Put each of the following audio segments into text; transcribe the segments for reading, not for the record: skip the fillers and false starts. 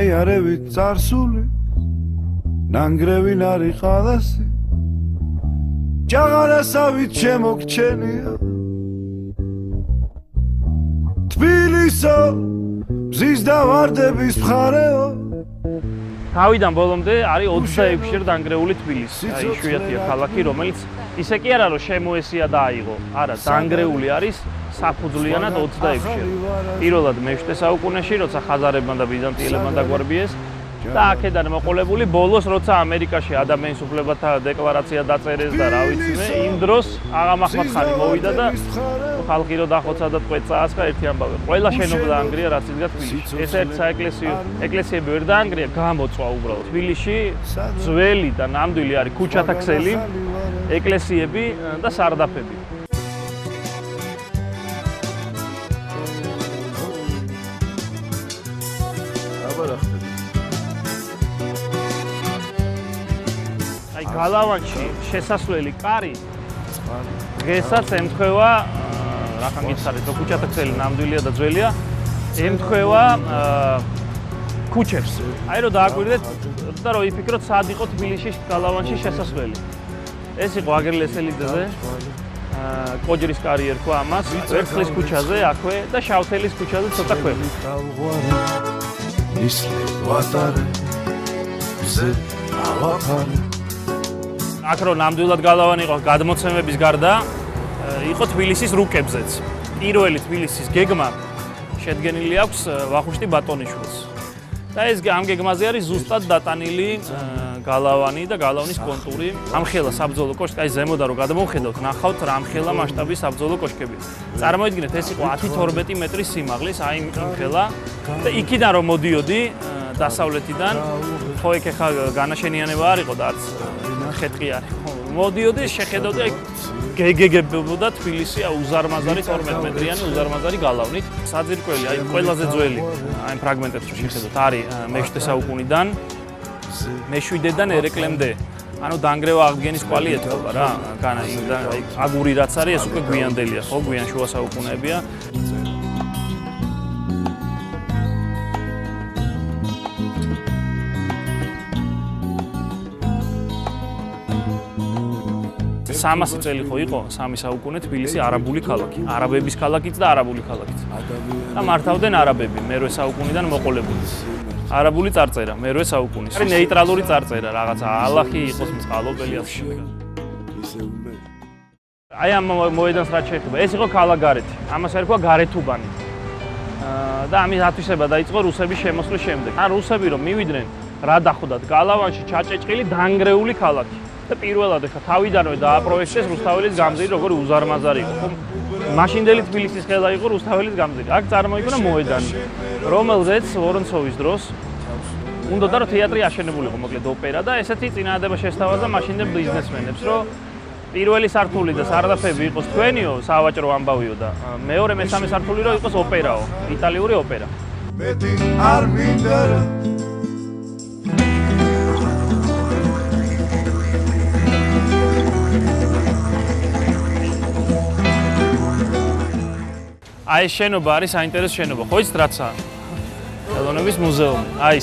გაიარებით წარსული ნანგრევი ნარი ყალასი ჯაღარასავით შემოგჩენია თბილისო მზის და ვარდების მხარეო თავიდან ბოლომდე არის 26-ში დანგრეული თბილისი. აი იშვიათია ქალაქი, რომელიც ისე კი არა რომ შემოესია და აიღო. არა, დანგრეული არის საფუძვლიანად 26-ში. პირველად მე-7 საუკუნეში, როცა ხაზარებმა და ბიზანტიელებმა დაგვარბიეს და აქედან მოყოლებული ბოლოს, როცა ამერიკაში ადამიანის უფლებათა დეკლარაცია დაწერეს და რა ვიცი მე, იმ დროს აღა მაჰმად-ხანი მოვიდა და ხალხი რო დახოცა და ტყვე წაასხა ერთი ამბავი. ყველა შენობა დაანგრია, რაც იდგა თბილისში. ერთ-ერთი საეკლესიო ეკლესიები ვერ დაანგრია, გამოწვა უბრალოდ. თბილისში ძველი და ნამდვილი არის ქუჩათა ქსელი, ეკლესიები და სარდაფები. გალავანში შესასვლელი კარი დღესაც ემთხვევა რახან გითხარით რომ ქუჩათა ქსელი ნამდვილია და ძველია ემთხვევა ქუჩებს აი რომ დააკვირდეთ და რომ იფიქროთ სად იყო თბილისში გალავანში შესასვლელი ეს იყო აგერლესელიძეზე კოჯრის კარი ერქვა ამას ვერცხლის ქუჩაზე აქვე და შავთელის ქუჩაზე ცოტა ქვემოთ აქ რო ნამდვილად გალავანი იყო გადმოცემების გარდა იყო თბილისის რუკებზეც. პირველი თბილისის გეგმა შედგენილი აქვს ვახუშტი ბატონიშვილს. და ეს ამ გეგმაზე არის ზუსტად დატანილი გალავანი და გალავნის კონტური. ამხელა საბრძოლო კოშკი, აი ზემოდან რო გადმოვხედავთ, ნახავთ რამხელა მასშტაბის საბრძოლო კოშკები. წარმოიდგინეთ, ეს იყო 10-12 მეტრის სიმაღლის, აი იმხელა და იქიდან რომ მოდიოდი დასავლეთიდან, ხო ეგ ხა განაშენიანება არ იყო და არც ხეთყი არ იყო. მოდიოდი შეხედავდი აი გეგებოდა თბილისი უზარმაზარი 12 მეტრიანი უზარმაზარი გალავნით. საძირკველი აი ყველაზე ძველი აი ფრაგმენტებს რო შეხედოთ არის მე-7 საუკუნიდან მე-7-დან ერეკლემდე. ანუ დანგრევა აღდგენის კვალი ეთქობა რა. აი აგური რაც არის ეს უკვე გვიანდელია, ხო, გვიან შუა საუკუნეებია. სამასი წელი ხო იყო 3 საუკუნე თბილისი არაბული ქალაქი, არაბების ქალაქიც და არაბული ქალაქიც. და მართავდნენ არაბები მე-8 საუკუნიდან მოყოლებული. არაბული წარწერა მე-8 საუკუნის. არის ნეიტრალური წარწერა, რაღაცა ალახი იყოს მწყალობელი ასე შემდეგ. აი ამ მოედანს რაც შეეხება, ეს იყო ქალაქგარეთი. ამას ერქვა გარეთუბანი. და ამის ათვისება დაიწყო რუსების შემოსვლის შემდეგ. ან რუსები რომ მივიდნენ, რა დახვდათ გალავანში ჩაჭეჭყილი დანგრეული ქალაქი. და პირველად ეხა თავიდანვე დააპროექტეს რუსთაველის გამზირი, როგორი უზარმაზარი იყო. მაშინდელი თბილისის ხელა იყო რუსთაველის გამზირი. აქ წარმოიქმნა მოედანი, რომელზეც ვორონცოვის დროს უნდოდა რომ თეატრი აშენებულიყო, მოკლედ ოპერა და ესეთი წინააღმდება შესთავაზა მაშინდელ ბიზნესმენებს, რომ პირველი სართული და სარდაფები იყოს თქვენიო, სავაჭრო ამბავიო და მეორე მესამე სართული რომ იყოს ოპერაო, იტალიური ოპერა. მეტი არ მინდა აი ეს შენობა არის საინტერესო შენობა, ხო იცით რაცა? ხელოვნების მუზეუმი. აი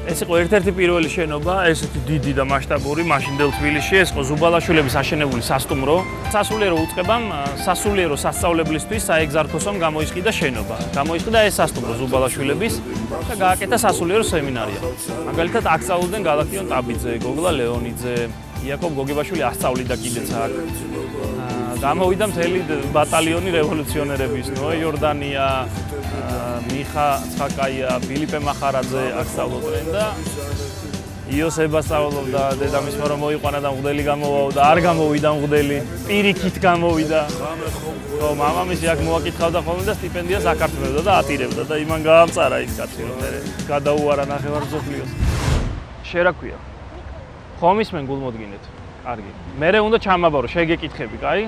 ეს იყო ერთ-ერთი პირველი შენობა, ესეთი დიდი და მასშტაბური მაშინდელ თბილისში, ეს იყო ზუბალაშვილების აშენებული სასტუმრო. სასულიერო უწყებამ, სასულიერო სასწავლებლისთვის საეგზარქოსომ გამოისყიდა შენობა. გამოისყიდა ეს სასტუმრო ზუბალაშვილების და გააკეთა სასულიერო სემინარია. მაგალითად აქ სწავლობდნენ გალაქტიონ ტაბიძე, გოგლა ლეონიძე, იაკობ გოგებაშვილი ასწავლიდა კიდეც აქ. გამოვიდა მთელი ბატალიონი რევოლუციონერების, ნოე იორდანია, მიხა ცხაკაია, ფილიპე მახარაძე აქ სწავლობდნენ და იოსება სწავლობდა, დედამისმა რომ მოიყვანა და მღვდელი გამოვაო და არ გამოვიდა მღვდელი, პირიქით გამოვიდა. რომ მამამისი აქ მოაკითხავდა ხოლმე და სტიპენდიას აკარწმებდა და ატირებდა და იმან გაამწარა ის კაცი, რომ მე გადაუარა ნახევარმცველს. შენ რა ქვია? ხომ ისმენ გულმოდგინეთ? კარგი. მერე უნდა ჩამაბარო, შეგეკითხები, კაი?